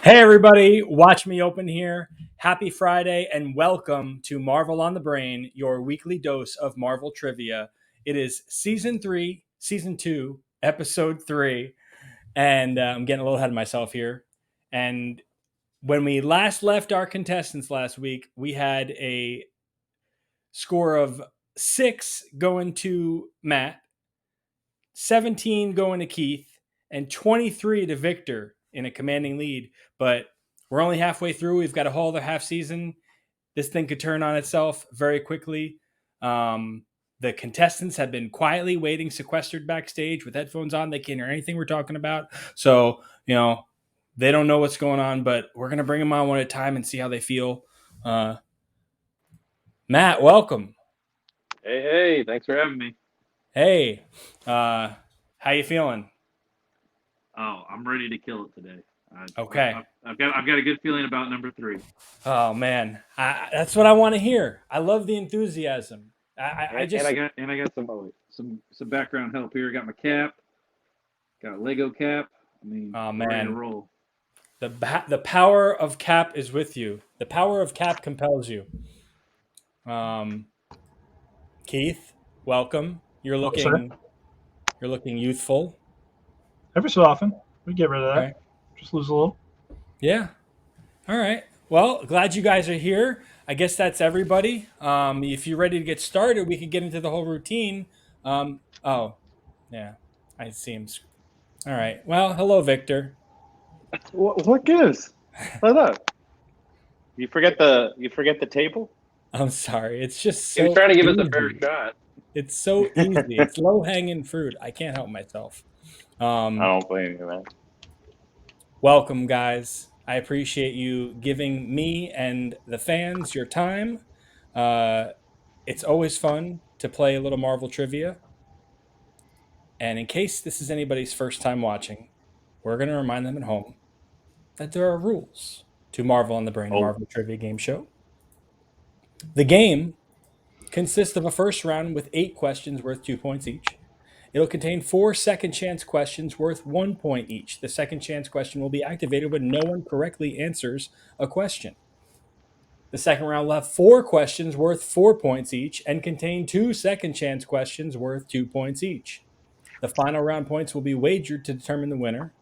Hey everybody, watch me open here. Happy Friday and welcome to Marvel on the Brain, your weekly dose of Marvel trivia. It is season 3, season 2, episode 3, and I'm getting a little ahead of myself here. And when we last left our contestants last week, we had a score of 6 going to Matt, 17 going to Keith, and 23 to Victor in a commanding lead. But we're only halfway through. We've got a whole other half season. This thing could turn on itself very quickly. The contestants have been quietly waiting, sequestered backstage with headphones on. They can't hear anything we're talking about. So, they don't know what's going on, but we're going to bring them on one at a time and see how they feel. Matt, welcome. Hey, thanks for having me. Hey, how you feeling? Oh, I'm ready to kill it today. Okay. I've got a good feeling about number 3. Oh man, that's what I want to hear. I love the enthusiasm. I just and I got some background help here. I got my cap, got a Lego cap. I mean, oh we're ready to man, roll. the power of Cap is with you. The power of Cap compels you. Um, Keith, welcome. You're Oh, sir. looking youthful. Every so often, we get rid of that. Okay. Just lose a little. Yeah. All right. Well, glad you guys are here. I guess that's everybody. If you're ready to get started, we can get into the whole routine. Oh, yeah, I see him. All right. Well, hello, Victor. What gives? Hold up. You forget the table? I'm sorry. It's just He was so trying to give us a easy. fair shot. It's so easy. It's low hanging fruit. I can't help myself. I don't blame you, man. Welcome, guys. I appreciate you giving me and the fans your time. It's always fun to play a little Marvel trivia. And in case this is anybody's first time watching, we're going to remind them at home that there are rules to Marvel on the Brain, a Oh. Marvel trivia game show. The game consists of a first round with 8 questions worth 2 points each. It'll contain 4 second chance questions worth 1 point each. The second chance question will be activated when no one correctly answers a question. The second round will have 4 questions worth 4 points each and contain 2 second chance questions worth 2 points each. The final round points will be wagered to determine the winner.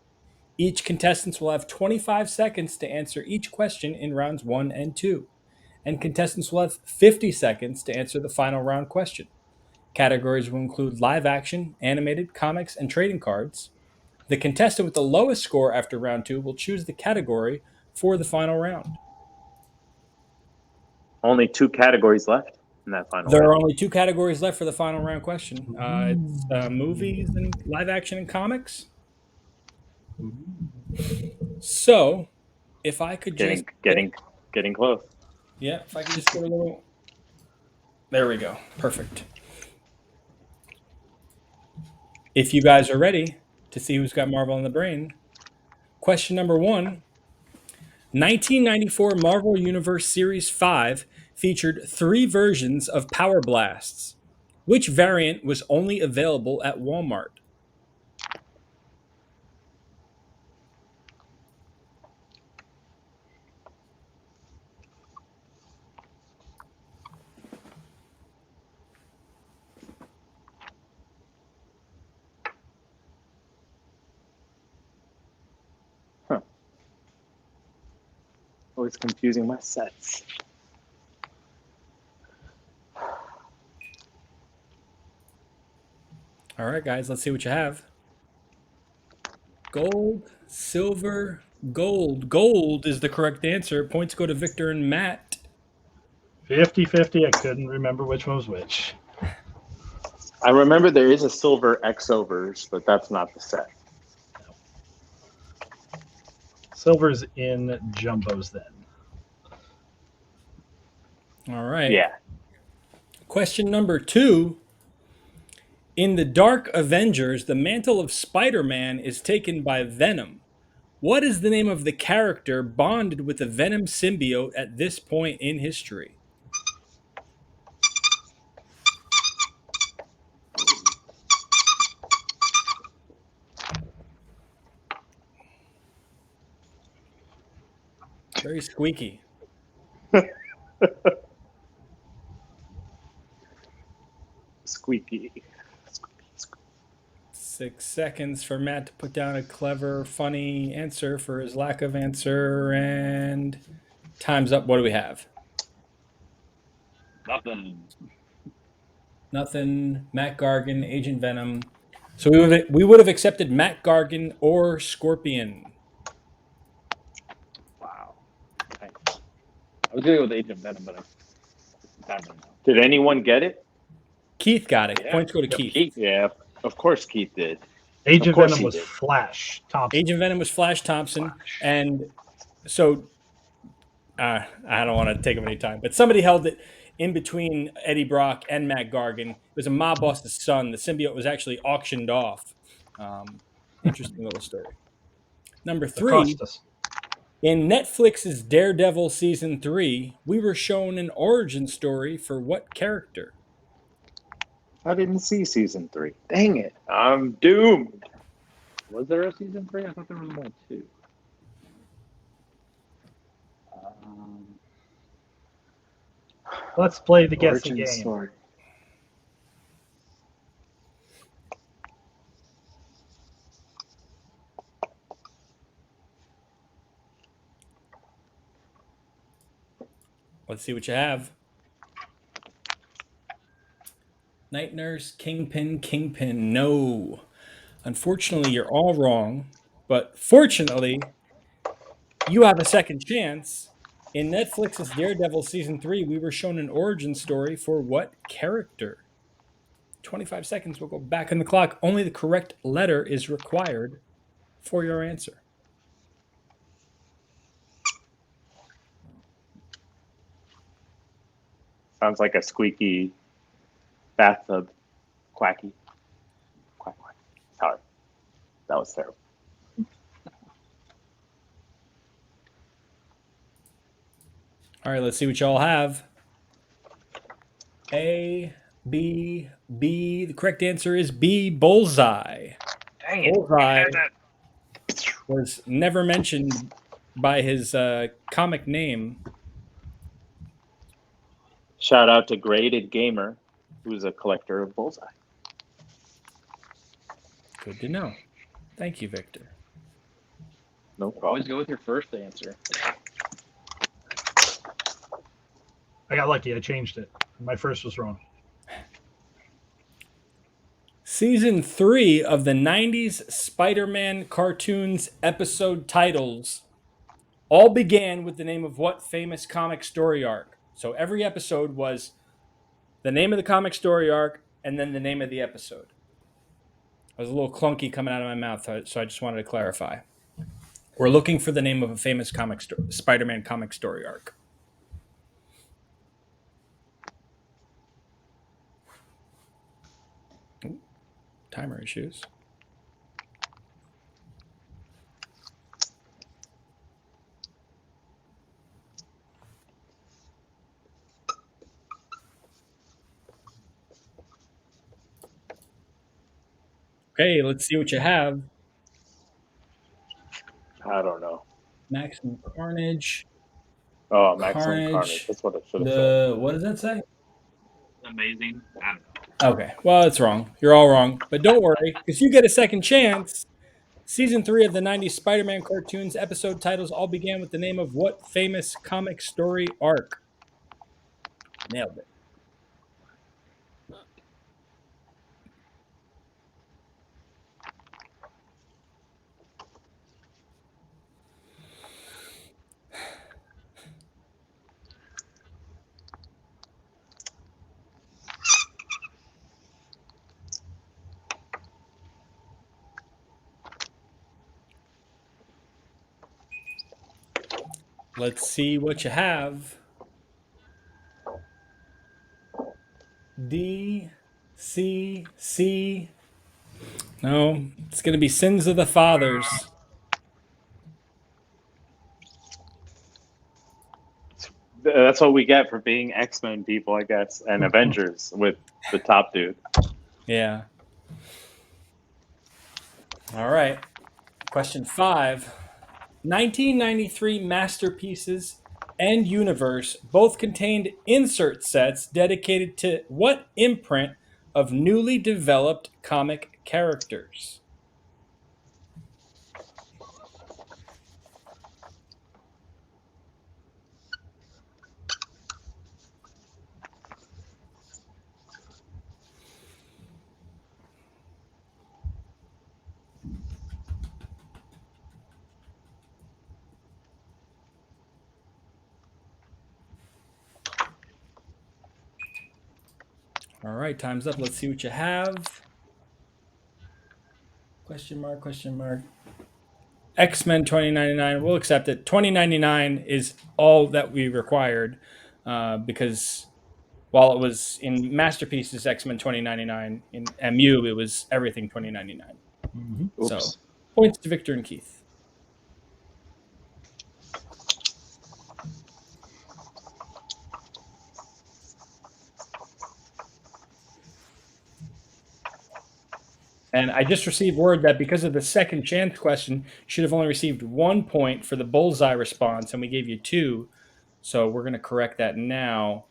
Each contestant will have 25 seconds to answer each question in rounds 1 and 2. And contestants will have 50 seconds to answer the final round question. Categories will include live action, animated, comics, and trading cards. The contestant with the lowest score after round 2 will choose the category for the final round. Only 2 categories left in that final There are round. only 2 categories left for the final round question. It's movies and live action and comics. So, if I could just Getting close. Yeah, if I could just get a little. There we go. Perfect. If you guys are ready to see who's got Marvel in the brain, question number 1. 1994 Marvel Universe Series 5 featured 3 versions of Powerblasts. Which variant was only available at Walmart? Always confusing my sets. All right, guys, let's see what you have. Gold, silver, gold. Gold is the correct answer. Points go to Victor and Matt. 50-50. I couldn't remember which one was which. I remember there is a silver X-overs, but that's not the set. Silver's in jumbos then. All right. Yeah. Question number 2. In the Dark Avengers, the mantle of Spider-Man is taken by Venom. What is the name of the character bonded with the Venom symbiote at this point in history? Very squeaky. Squeaky. 6 seconds for Matt to put down a clever, funny answer for his lack of answer, and time's up. What do we have? Nothing. Matt Gargan, Agent Venom. So we would have accepted Matt Gargan or Scorpion. Wow. I was going to go with Agent Venom, but I don't know. Did anyone get it? Keith got it. Yeah. Points go to Yep, Keith. Keith. Yeah, of course Keith did. Agent Of course Venom he was did. Flash Thompson. Agent Venom was Flash Thompson. And so I don't want to take up any time, but somebody held it in between Eddie Brock and Matt Gargan. It was a mob boss's son. The symbiote was actually auctioned off. Interesting little story. Number 3, in Netflix's Daredevil Season 3, we were shown an origin story for what character? I didn't see season 3. Dang it. I'm doomed. Was there a season 3? I thought there was more 2. Let's play the guessing Origin game. story. Let's see what you have. Night Nurse, Kingpin. No. Unfortunately, you're all wrong. But fortunately, you have a second chance. In Netflix's Daredevil Season 3, we were shown an origin story for what character? 25 seconds will go back on the clock. Only the correct letter is required for your answer. Sounds like a squeaky bathtub. Quacky. Quack, quack. Sorry. That was terrible. All right, let's see what y'all have. A, B, B. The correct answer is B, Bullseye. Dang it. Bullseye was never mentioned by his comic name. Shout out to Graded Gamer, who's a collector of Bullseye. Good to know. Thank you, Victor. No Always problem. go with your first answer. I got lucky. I changed it. My first was wrong. Season 3 of the 90s Spider-Man cartoons episode titles all began with the name of what famous comic story arc? So every episode was the name of the comic story arc and then the name of the episode. It was a little clunky coming out of my mouth, so I just wanted to clarify. We're looking for the name of a famous Spider-Man comic story arc. Ooh, timer issues. Okay, let's see what you have. I don't know. Maximum Carnage. Oh, Maximum Carnage. That's what it should have said. What does that say? Amazing. I don't know. Okay, well, it's wrong. You're all wrong. But don't worry, because you get a second chance. Season 3 of the 90s Spider-Man cartoons episode titles all began with the name of what famous comic story arc? Nailed it. Let's see what you have. D, C, C. No, it's going to be Sins of the Fathers. That's what we get for being X-Men people, I guess, and Avengers with the top dude. Yeah. All right. Question 5. 1993 masterpieces and universe both contained insert sets dedicated to what imprint of newly developed comic characters? All right, time's up. Let's see what you have. Question mark, question mark. X-Men 2099, we'll accept it. 2099 is all that we required because while it was in Masterpieces X-Men 2099, in MU, it was everything 2099. Mhm. So Oops. points to Victor and Keith. And I just received word that because of the second chance question, you should have only received 1 point for the bullseye response, and we gave you 2. So we're going to correct that now,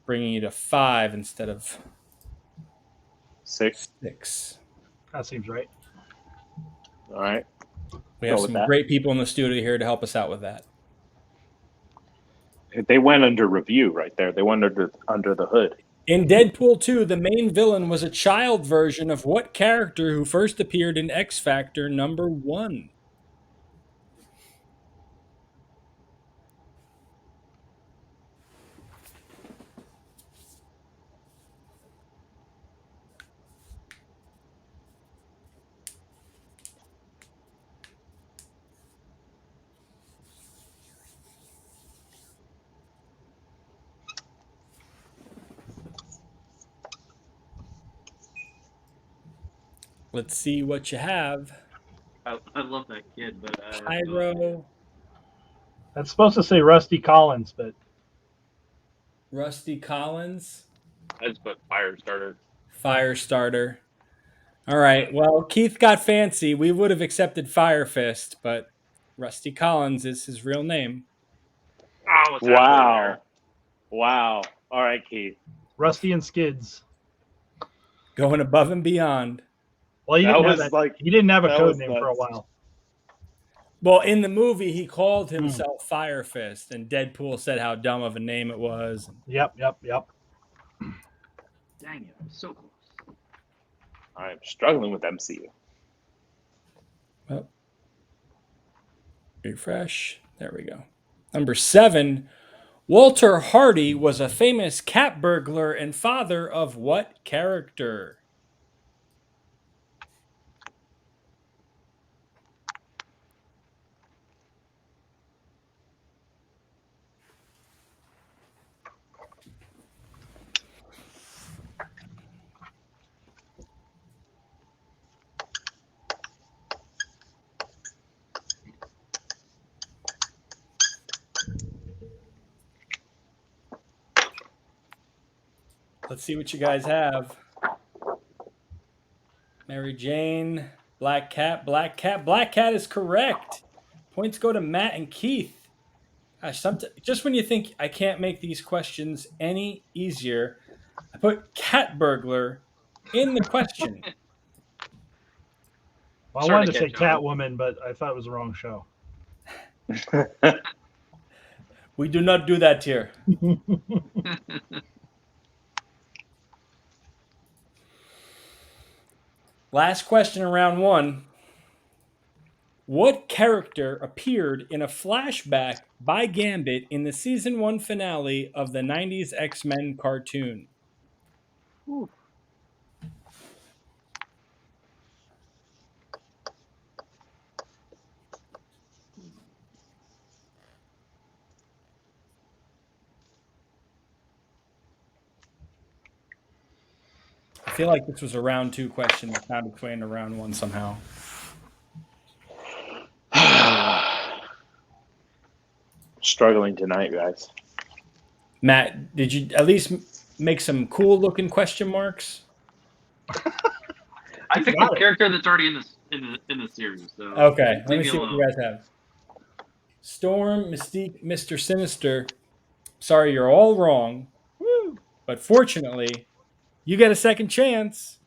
bringing you to 5 instead of 6. 6. That seems right. All right. We have Go with some that. great people in the studio here to help us out with that. They went under review right there. They went under the hood. In Deadpool 2, the main villain was a child version of what character who first appeared in X Factor #1? Let's see what you have. I love that kid, but I have no idea. Pyro, That's supposed to say Rusty Collins, but Rusty Collins, I just put Firestarter. Firestarter. All right. Well, Keith got fancy. We would have accepted Firefist, but Rusty Collins is his real name. Oh, it's Wow. Wow. All right, Keith. Rusty and Skids. Going above and beyond. Well, he That didn't have was that. like He didn't have a that code was name for a nuts. while. Well, in the movie, he called himself Firefist, and Deadpool said how dumb of a name it was. Yep. Dang it, I'm so close. I'm struggling with MCU. Well, refresh. There we go. Number 7. Walter Hardy was a famous cat burglar and father of what character? Let's see what you guys have. Mary Jane, Black Cat, Black Cat. Black Cat is correct. Points go to Matt and Keith. Gosh, just when you think I can't make these questions any easier, I put cat burglar in the question. Well, I wanted to say Catwoman, but I thought it was the wrong show. We do not do that here. Last question in round 1. What character appeared in a flashback by Gambit in the season 1 finale of the 90s X-Men cartoon? Ooh. I feel like this was a round 2 question that found its way into round 1 somehow. Struggling tonight, guys. Matt, did you at least make some cool looking question marks? I picked Got a it. character that's already in the series. So Okay, let me leave see what you alone. guys have. Storm, Mystique, Mr. Sinister. Sorry, you're all wrong. Woo! But fortunately, you get a second chance.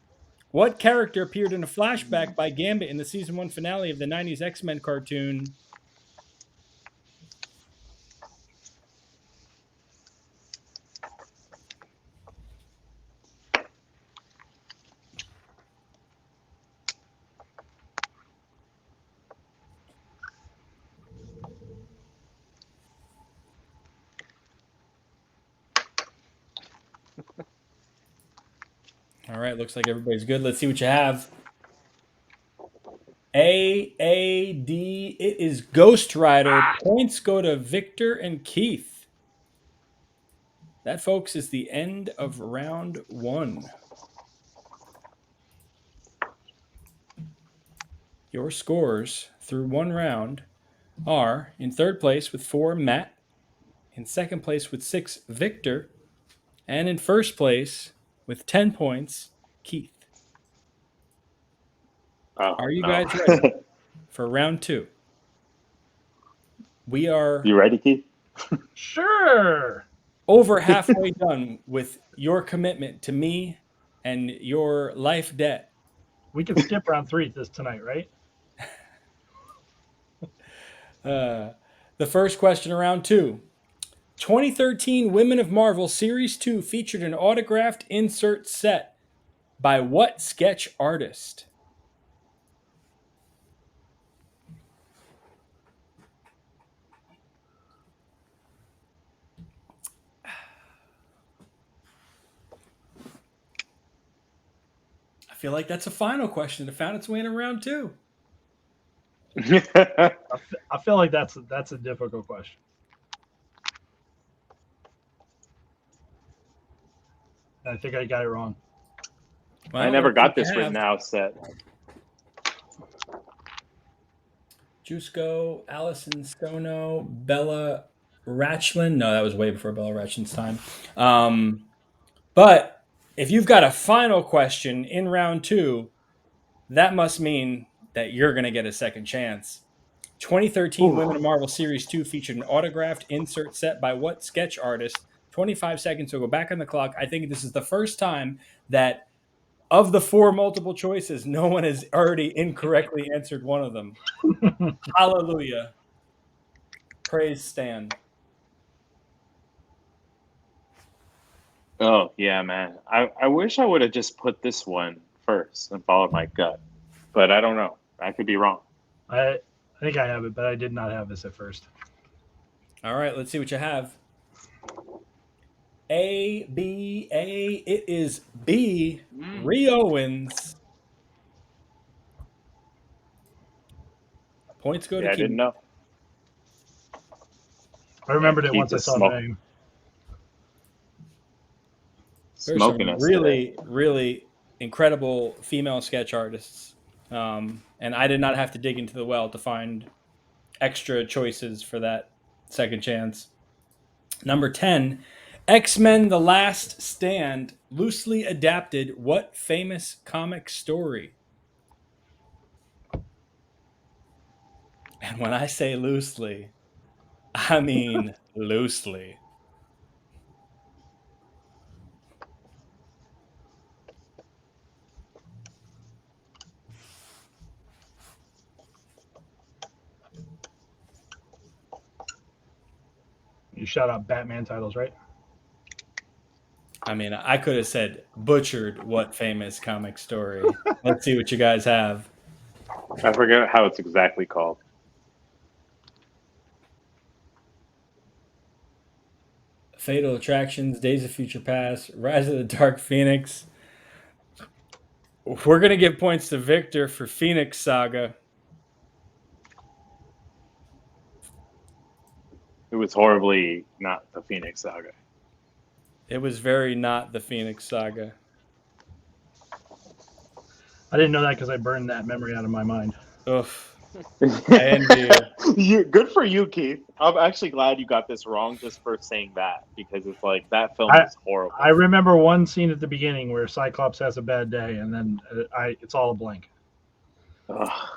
What character appeared in a flashback by Gambit in the season 1 finale of the 90s X-Men cartoon? All right, looks like everybody's good. Let's see what you have. A-A-D. It is Ghost Rider. Points go to Victor and Keith. That, folks, is the end of round 1. Your scores through 1 round are in 3rd place with 4, Matt. In 2nd place with 6, Victor. And in 1st place with 10 points, Keith. Oh, Are you no. guys ready for round 2? We are You ready, Keith? Sure. over halfway done with your commitment to me and your life debt. We can skip round 3 tonight, right? The first question of round 2. 2013 Women of Marvel Series 2 featured an autographed insert set by what sketch artist? I feel like that's a final question that found its way in round 2. I feel like that's a difficult question. I think I got it wrong. Well, I never let's got see this what you written have. out set. Jusko, Allison Stono, Bella Ratchlin. No, that was way before Bella Ratchlin's time. But if you've got a final question in round 2, that must mean that you're going to get a second chance. 2013 Ooh. Women of Marvel Series 2 featured an autographed insert set by what sketch artist? 25 seconds, so go back on the clock. I think this is the first time that of the 4 multiple choices, no one has already incorrectly answered one of them. Hallelujah. Praise Stan. Oh, yeah, man. I wish I would have just put this one first and followed my gut. But I don't know. I could be wrong. I think I have it, but I did not have this at first. All right, let's see what you have. A, B, A. It is B. Ree Owens. Points go to Yeah, I Keith. didn't know. I remembered Yeah, it Keith once I is saw the smoking. name. There's some Smoking us really, today. really incredible female sketch artists. And I did not have to dig into the well to find extra choices for that second chance. Number 10, X-Men The Last Stand loosely adapted what famous comic story? And when I say loosely, I mean loosely. You shout out Batman titles, right? I mean, I could have said butchered what famous comic story. Let's see what you guys have. I forget how it's exactly called. Fatal Attractions, Days of Future Past, Rise of the Dark Phoenix. We're going to give points to Victor for Phoenix Saga. It was horribly not the Phoenix Saga. It was very not the Phoenix Saga. I didn't know that because I burned that memory out of my mind. Oof. I envy you. Good for you, Keith. I'm actually glad you got this wrong just for saying that, because it's like that film is horrible. I remember one scene at the beginning where Cyclops has a bad day, and then it's all a blank. Ugh.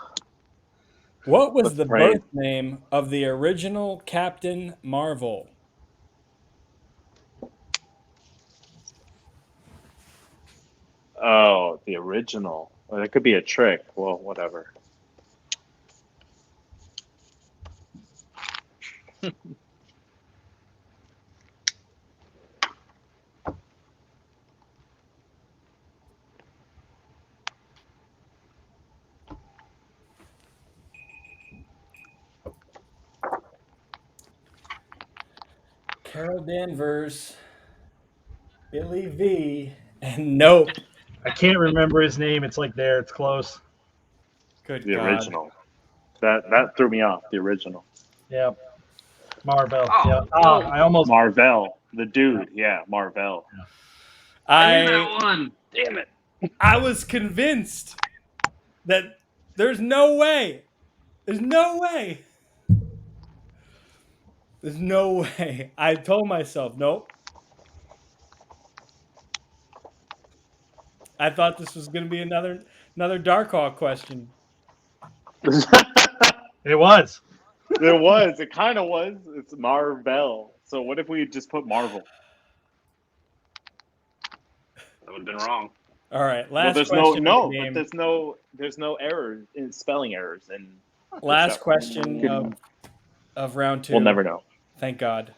What was Let's the pray. birth name of the original Captain Marvel? Oh, the original. Well, that could be a trick. Well, whatever. Carol Danvers, Billy V, and nope. I can't remember his name. It's like there. It's close. Good The God. original. That threw me off. The original. Yeah. Marvel. Oh, yeah. no. I almost. Marvel. The dude. Yeah, Marvel. I knew I that one. Damn it. I was convinced that there's no way. There's no way. There's no way. I told myself, nope. I thought this was going to be another Darkhawk question. It was. It was. It kind of was. It's Marvel. So what if we just put Marvel? That would have been wrong. All right, Well, last there's question. no, of the but game. there's no errors in spelling errors and Last question of round 2. We'll never know. Thank God.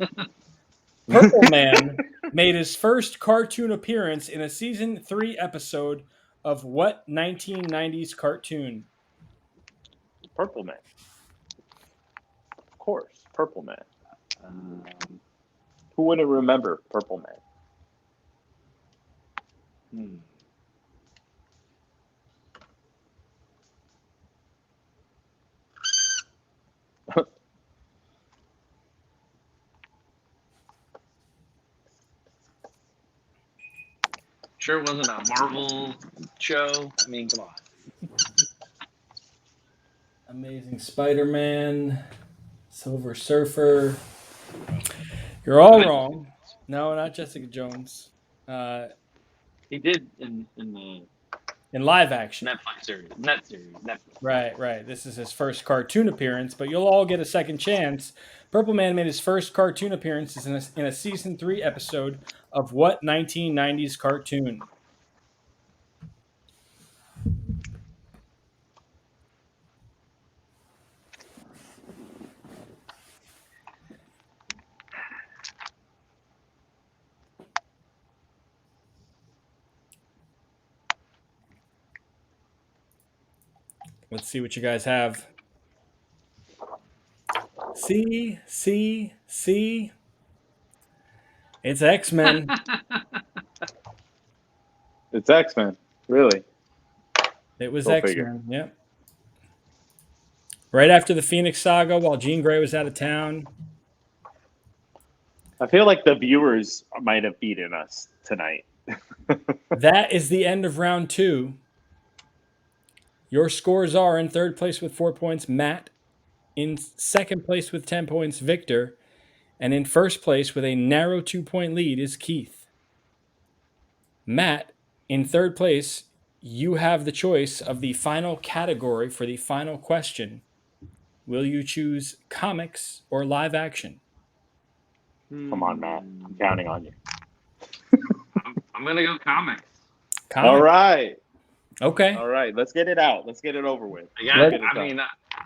Purple Man made his first cartoon appearance in a season 3 episode of what 1990s cartoon? Purple Man. Of course, Purple Man. Who wouldn't remember Purple Man? Sure it wasn't a Marvel show. I mean, come on. Amazing Spider-Man, Silver Surfer. You're all wrong. No, not Jessica Jones. He did in the In live action. Netflix series. Netflix. Right. This is his first cartoon appearance, but you'll all get a second chance. Purple Man made his first cartoon appearances in a season 3 episode of what 1990s cartoon? Let's see what you guys have. See. It's X-Men. It's X-Men. Really? It was Go X-Men. figure. Yep. Right after the Phoenix Saga, while Jean Grey was out of town. I feel like the viewers might have beaten us tonight. That is the end of round 2. Your scores are in third place with 4 points, Matt. In second place with 10 points, Victor. And in first place with a narrow 2-point lead is Keith. Matt, in third place, you have the choice of the final category for the final question. Will you choose comics or live action? Come on, Matt. I'm counting on you. I'm gonna go comics. Comics. All right. Okay. All right. Let's get it out. Let's get it over with.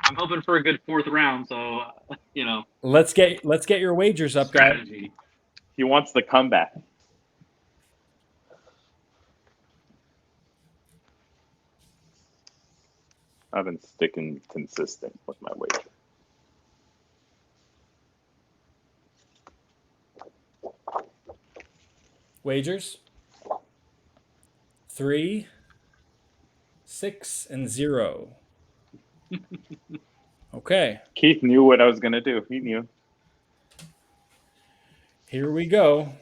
I'm hoping for a good 4th round, so Let's get your wagers up, guys. strategy. He wants the comeback. I've been sticking consistent with my wager. Wagers? 3, 6, and 0. Okay. Keith knew what I was going to do. He knew. Here we go.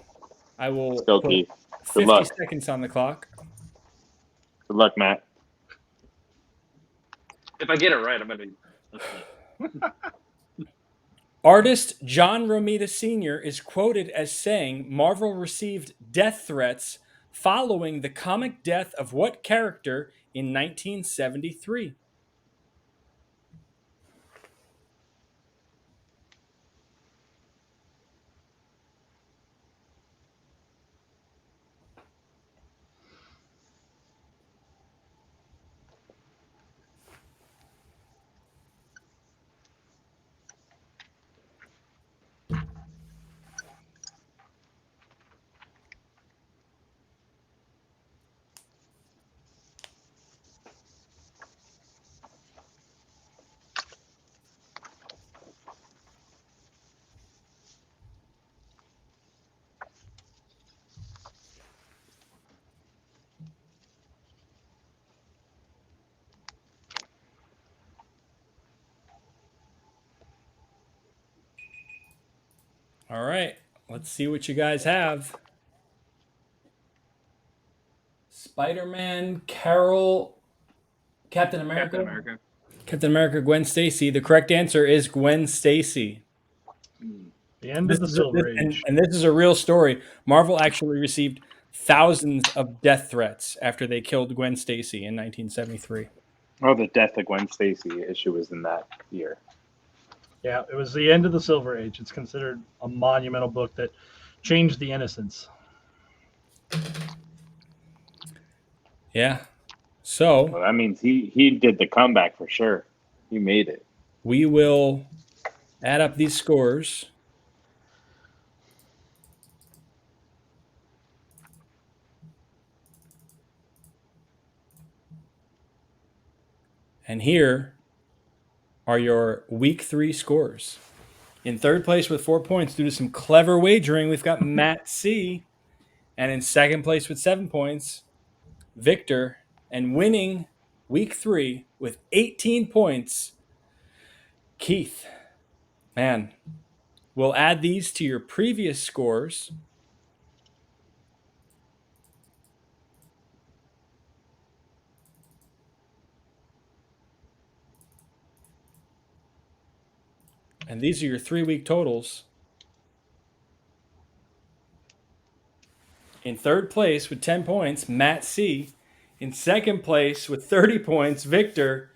I will Let's go, put Keith. 50 luck. seconds on the clock. Good luck, Matt. If I get it right, I'm gonna be. Artist John Romita Sr. is quoted as saying Marvel received death threats following the comic death of what character in 1973? All right. Let's see what you guys have. Spider-Man, Carol, Captain America. Captain America. Captain America, Gwen Stacy. The correct answer is Gwen Stacy. The end of the Silver Age. And this is a real story. Marvel actually received thousands of death threats after they killed Gwen Stacy in 1973. Oh, the death of Gwen Stacy issue was in that year. Yeah, it was the end of the Silver Age. It's considered a monumental book that changed the innocence. Yeah. So Well, that means he did the comeback for sure. He made it. we will add up these scores. And here are your week 3 scores. In third place with 4 points due to some clever wagering, we've got Matt C. And in second place with 7 points, Victor. And winning week 3 with 18 points, Keith. Man, we'll add these to your previous scores. And these are your 3-week totals. In third place with 10 points, Matt C. In second place with 30 points, Victor.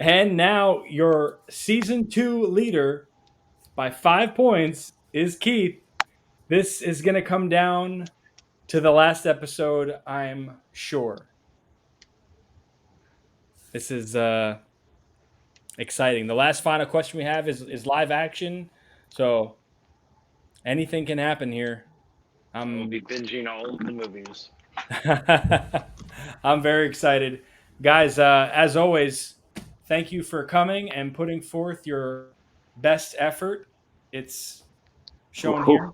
And now your season 2 leader by 5 points is Keith. This is going to come down to the last episode, I'm sure. This is exciting. The last final question we have is live action. So anything can happen here. We'll be binging all of the movies. I'm very excited. Guys, as always, thank you for coming and putting forth your best effort. It's shown here.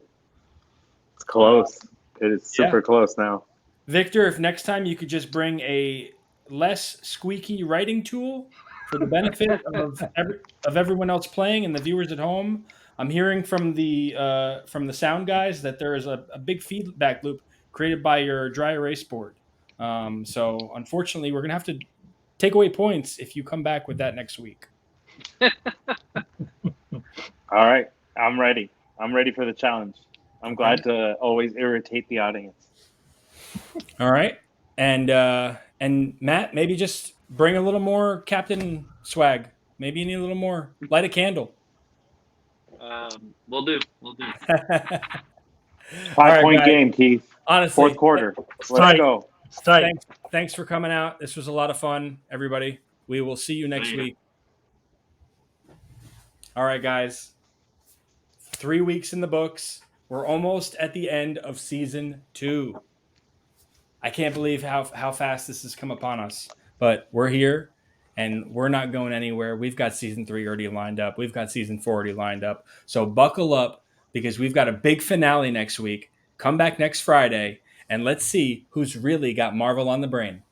It's close. It is super close now. Victor, if next time you could just bring a less squeaky writing tool for the benefit of everyone else playing and the viewers at home. I'm hearing from the sound guys that there is a big feedback loop created by your dry erase board. So unfortunately, we're gonna have to take away points if you come back with that next week. All right, I'm ready. I'm ready for the challenge. I'm glad to always irritate the audience. All right, and Matt, maybe just bring a little more Captain swag. Maybe you need a little more. Light a candle. We'll do. 5-point game, Keith. Honestly, Fourth quarter. Let's go. It's tight. Thanks for coming out. This was a lot of fun, everybody. We will see you next week. All right, guys. 3 weeks in the books. We're almost at the end of season 2. I can't believe how fast this has come upon us. But we're here, and we're not going anywhere. We've got season 3 already lined up. We've got season 4 already lined up. So buckle up, because we've got a big finale next week. Come back next Friday, and let's see who's really got Marvel on the brain.